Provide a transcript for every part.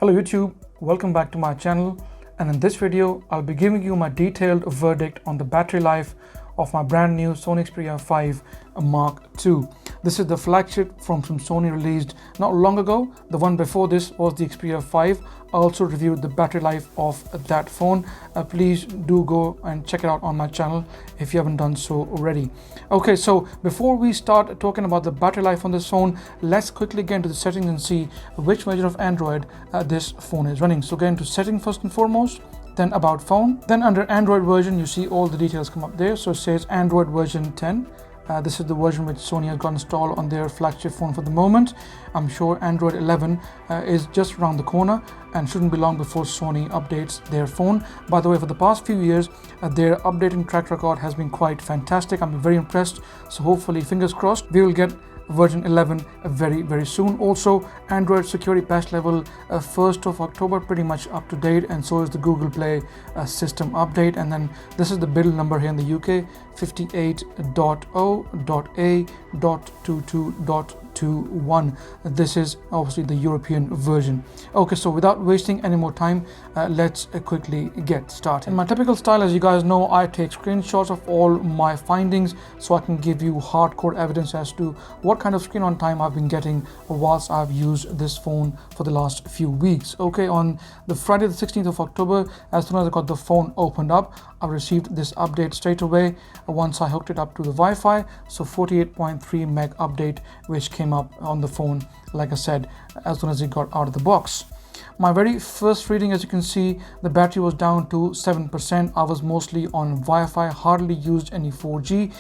Hello YouTube, welcome back to my channel, and in this video I'll be giving you my detailed verdict on the battery life of my brand new Sony Xperia 5 Mark II. This is the flagship from Sony released not long ago. The one before this was the Xperia 5. I also reviewed the battery life of that phone. Please do go and check it out on my channel if you haven't done so already. Okay, so before we start talking about the battery life on this phone, let's quickly get into the settings and see which version of Android this phone is running. So get into settings first and foremost, then about phone, then under Android version you see all the details come up there. So it says Android version 10. This is the version which Sony has got installed on their flagship phone for the moment. I'm sure Android 11 is just around the corner and shouldn't be long before Sony updates their phone. By the way, for the past few years, their updating track record has been quite fantastic. I'm very impressed. So hopefully, fingers crossed, we will get version 11 very soon. Also, Android security patch level 1st of October, pretty much up to date, and so is the Google Play system update. And then this is the build number here in the UK, 58.0.A.22.21. This is obviously the European version. Okay, so without wasting any more time, let's quickly get started. In my typical style, as you guys know, I take screenshots of all my findings so I can give you hardcore evidence as to what kind of screen on time I've been getting whilst I've used this phone for the last few weeks. Okay, on the Friday the 16th of October, as soon as I got the phone opened up, I received this update straight away once I hooked it up to the Wi-Fi. So 48.3 meg update which came up on the phone, like I said, as soon as it got out of the box. My very first reading, as you can see, the battery was down to 7%. I was mostly on Wi-Fi, hardly used any 4G.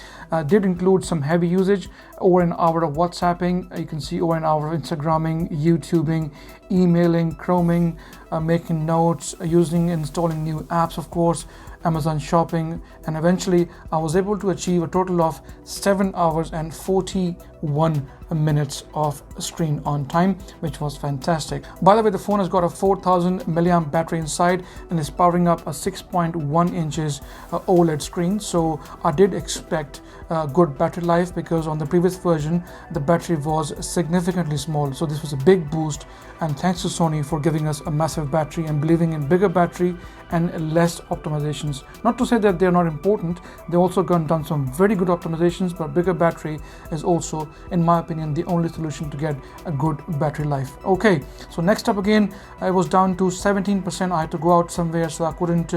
Did include some heavy usage, over an hour of WhatsApping. You can see over an hour of Instagramming, YouTubing, emailing, Chroming, making notes, installing new apps, of course, Amazon shopping, and eventually I was able to achieve a total of 7 hours and 41 minutes of screen on time, which was fantastic. By the way, the phone has got a 4000 milliamp battery inside and is powering up a 6.1 inches OLED screen. So I did expect good battery life, because on the previous version the battery was significantly small. So this was a big boost, and thanks to Sony for giving us a massive battery and believing in bigger battery and less optimizations. Not to say that they're not important, they also done some very good optimizations, but bigger battery is also, in my opinion, the only solution to get a good battery life. Okay, so next up again, I was down to 17%. I had to go out somewhere, so I couldn't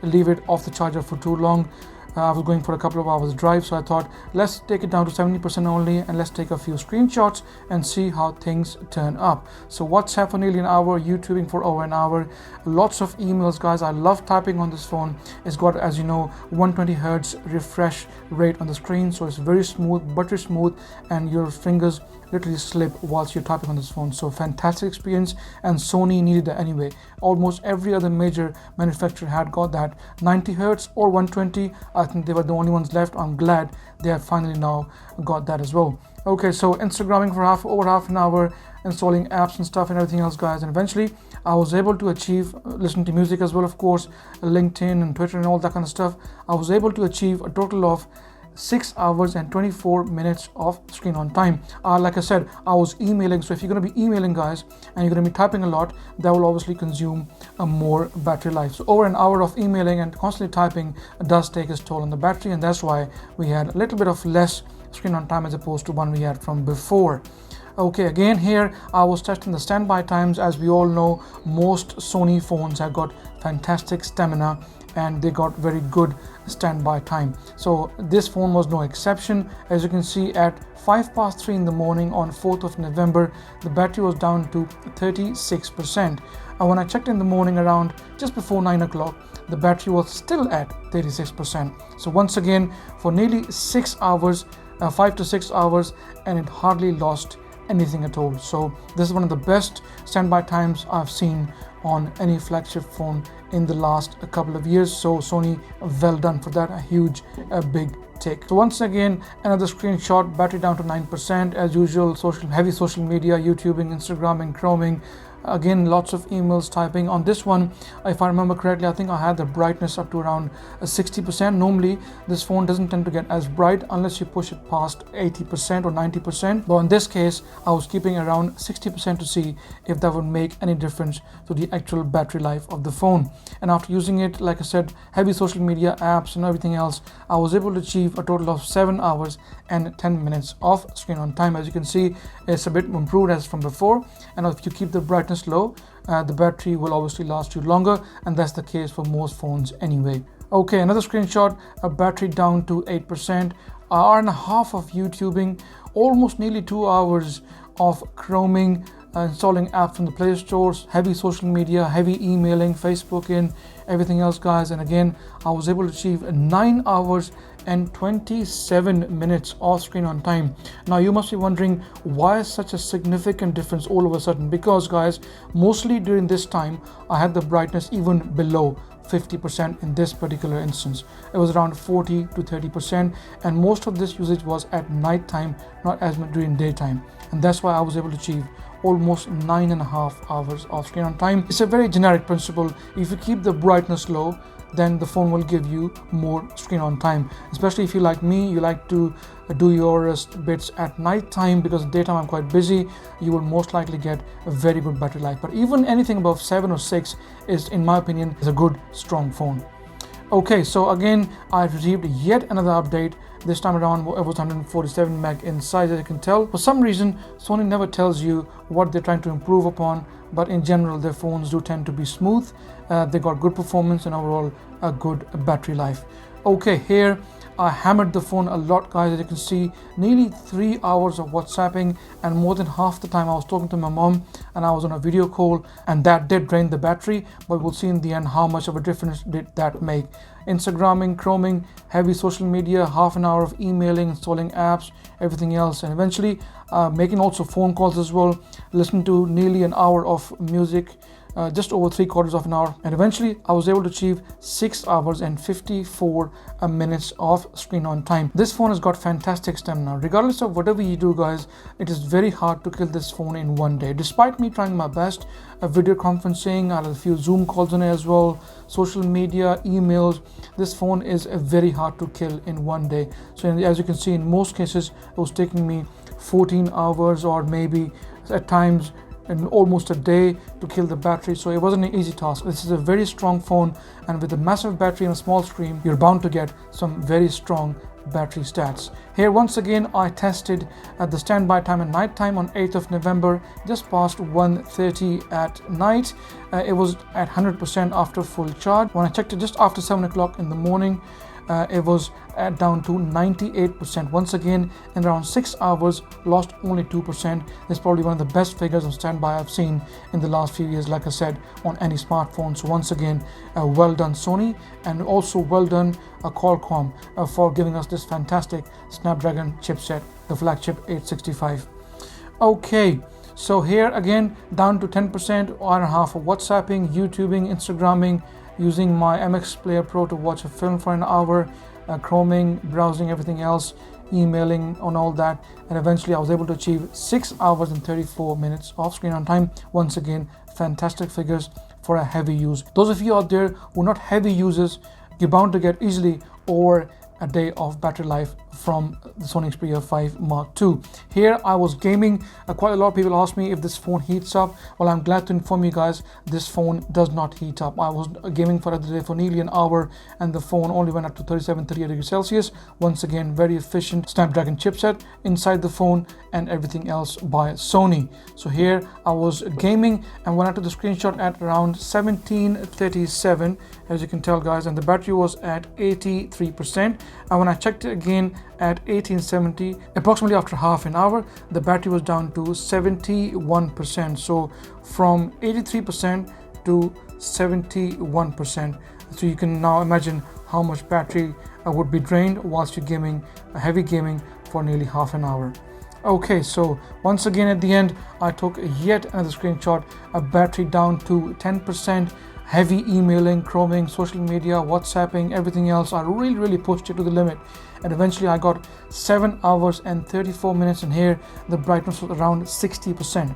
leave it off the charger for too long. I was going for a couple of hours drive, so I thought let's take it down to 70% only and let's take a few screenshots and see how things turn up. So WhatsApp for nearly an hour, YouTubing for over an hour, lots of emails, guys. I love typing on this phone. It's got, as you know, 120 hertz refresh rate on the screen, so it's very smooth, buttery smooth, and your fingers literally slip whilst you're typing on this phone. So fantastic experience, and Sony needed that anyway. Almost every other major manufacturer had got that 90 hertz or 120. I think they were the only ones left. I'm glad they have finally now got that as well. Okay, so Instagramming for over half an hour, installing apps and stuff and everything else, guys, and eventually I was able to achieve listening to music as well, of course, LinkedIn and Twitter and all that kind of stuff. I was able to achieve a total of 6 hours and 24 minutes of screen on time. Like I said, I was emailing, so if you're going to be emailing, guys, and you're going to be typing a lot, that will obviously consume a more battery life. So over an hour of emailing and constantly typing does take its toll on the battery, and that's why we had a little bit of less screen on time as opposed to one we had from before. Okay, again here I was testing the standby times. As we all know, most Sony phones have got fantastic stamina and they got very good standby time. So this phone was no exception. As you can see, at 3:05 in the morning on 4th of November, the battery was down to 36%. And when I checked in the morning around just before 9 o'clock, the battery was still at 36%. So once again, for nearly 6 hours, 5 to 6 hours, and it hardly lost anything at all. So this is one of the best standby times I've seen on any flagship phone in the last couple of years. So Sony, well done for that. A huge, big tick. So once again, another screenshot, battery down to 9%. As usual, heavy social media, YouTubing, Instagramming, Chroming, Again, lots of emails typing. On this one, if I remember correctly, I think I had the brightness up to around 60%. Normally this phone doesn't tend to get as bright unless you push it past 80% or 90%, but in this case I was keeping around 60% to see if that would make any difference to the actual battery life of the phone. And after using it, like I said, heavy social media apps and everything else, I was able to achieve a total of 7 hours and 10 minutes of screen on time. As you can see, it's a bit improved as from before, and if you keep the brightness low, the battery will obviously last you longer, and that's the case for most phones anyway. Okay, another screenshot, a battery down to 8%, hour and a half of YouTubing, almost nearly 2 hours of chroming, installing apps from the Play Stores, heavy social media, heavy emailing, Facebooking, everything else, guys. And again, I was able to achieve 9 hours and 27 minutes off screen on time. Now you must be wondering, why is such a significant difference all of a sudden? Because guys, mostly during this time I had the brightness even below 50% in this particular instance. It was around 40 to 30%, and most of this usage was at night time, not as much during daytime, and that's why I was able to achieve almost 9.5 hours of screen on time. It's a very generic principle. If you keep the brightness low, then the phone will give you more screen on time, especially if you like me, you like to do your bits at night time, because daytime I'm quite busy. You will most likely get a very good battery life, but even anything above 7 or 6 is, in my opinion, is a good strong phone. Okay, so again, I received yet another update. This time around it was 147 meg in size. As you can tell, for some reason Sony never tells you what they're trying to improve upon, but in general their phones do tend to be smooth. They got good performance and overall a good battery life. Okay, here I hammered the phone a lot, guys. As you can see, nearly 3 hours of WhatsApping, and more than half the time I was talking to my mom and I was on a video call, and that did drain the battery, but we'll see in the end how much of a difference did that make. Instagramming, chroming, heavy social media, half an hour of emailing, installing apps, everything else, and eventually making also phone calls as well, listening to nearly an hour of music, just over 3/4 of an hour, and eventually I was able to achieve 6 hours and 54 minutes of screen on time. This phone has got fantastic stamina. Regardless of whatever you do, guys, it is very hard to kill this phone in one day. Despite me trying my best, video conferencing, I had a few Zoom calls on it as well, social media, emails, this phone is very hard to kill in one day. So as you can see, in most cases it was taking me 14 hours or maybe at times in almost a day to kill the battery. So it wasn't an easy task. This is a very strong phone, and with a massive battery and a small screen, you're bound to get some very strong battery stats. Here once again I tested at the standby time and night time on 8th of November, just past 1:30 at night. It was at 100% after full charge. When I checked it just after 7 o'clock in the morning, it was down to 98%. Once again, in around 6 hours, lost only 2%. It's probably one of the best figures on standby I've seen in the last few years, like I said, on any smartphone. So once again, well done Sony, and also well done Qualcomm for giving us this fantastic Snapdragon chipset, the flagship 865. Okay, so here again, down to 10%, hour and a half of WhatsApping, YouTubing, Instagramming, using my MX Player Pro to watch a film for an hour, chroming, browsing, everything else, emailing on all that, and eventually I was able to achieve 6 hours and 34 minutes off screen on time. Once again, fantastic figures for a heavy use. Those of you out there who are not heavy users, you're bound to get easily over a day of battery life from the Sony Xperia 5 Mark II. Here I was gaming. Quite a lot of people asked me if this phone heats up. Well, I'm glad to inform you guys, this phone does not heat up. I was gaming for the other day for nearly an hour, and the phone only went up to 38 degrees Celsius. Once again, very efficient Snapdragon chipset inside the phone, and everything else by Sony. So here I was gaming, and when I took the screenshot at around 17:37, as you can tell, guys, and the battery was at 83%. And when I checked it again at 1870, approximately after half an hour, the battery was down to 71%. So from 83% to 71%. So you can now imagine how much battery would be drained whilst you're gaming, heavy gaming, for nearly half an hour. Okay, so once again at the end, I took yet another screenshot, a battery down to 10%, heavy emailing, chroming, social media, WhatsApping, everything else. I really pushed it to the limit, and eventually I got 7 hours and 34 minutes, and here the brightness was around 60%.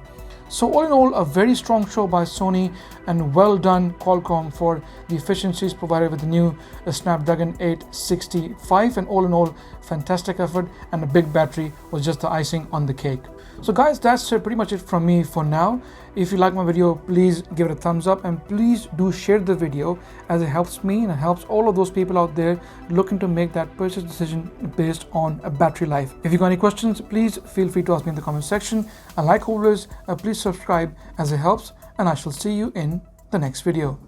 So all in all, a very strong show by Sony, and well done Qualcomm for the efficiencies provided with the new Snapdragon 865, and all in all, fantastic effort, and a big battery was just the icing on the cake. So guys, that's pretty much it from me for now. If you like my video, please give it a thumbs up, and please do share the video, as it helps me and it helps all of those people out there looking to make that purchase decision based on a battery life. If you got any questions, please feel free to ask me in the comment section. And like always, please subscribe as it helps, and I shall see you in the next video.